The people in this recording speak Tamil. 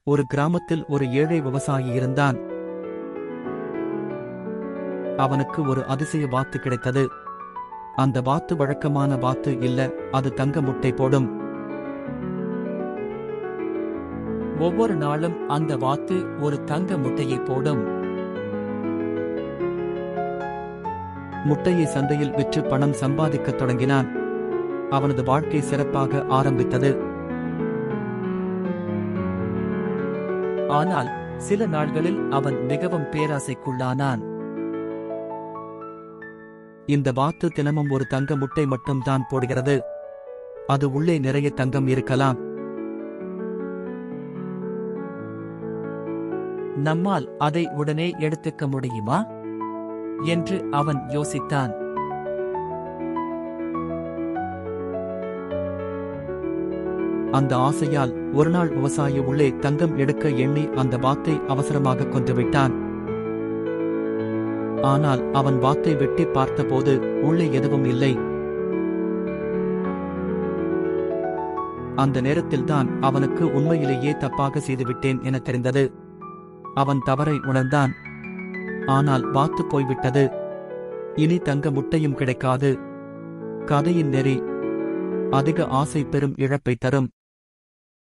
ஒரு கிராமத்தில் ஒரு ஏழை விவசாயி இருந்தான். அவனுக்கு ஒரு அதிசய வாத்து கிடைத்தது. அந்த வாத்து வழக்கமான வாத்து இல்ல, அது தங்க முட்டை போடும். ஒவ்வொரு நாளும் அந்த வாத்து ஒரு தங்க முட்டையை போடும். முட்டையை சந்தையில் விற்று பணம் சம்பாதிக்கத் தொடங்கினான். அவனது வாழ்க்கை சிறப்பாக ஆரம்பித்தது. ஆனால் சில நாள்களில் அவன் மிகவும் பேராசைக்குள்ளானான். இந்த வாத்து தினமும் ஒரு தங்க முட்டை மட்டும்தான் போடுகிறது. அது உள்ளே நிறைய தங்கம் இருக்கலாம். நம்மால் அதை உடனே எடுத்துக்க முடியுமா என்று அவன் யோசித்தான். அந்த ஆசையால் ஒருநாள் விவசாயி உள்ளே தங்கம் எடுக்க எண்ணி அந்த வாத்தை அவசரமாக கொன்றுவிட்டான். ஆனால் அவன் வாத்தை வெட்டி பார்த்தபோது உள்ளே எதுவும் இல்லை. அந்த நேரத்தில்தான் அவனுக்கு உண்மையிலேயே தப்பாக செய்துவிட்டேன் என தெரிந்தது. அவன் தவறை உணர்ந்தான். ஆனால் வாத்து போய்விட்டது. இனி தங்க முட்டையும் கிடைக்காது. கதையின் நெறி: அதிக ஆசை பெரும் இழப்பை தரும்.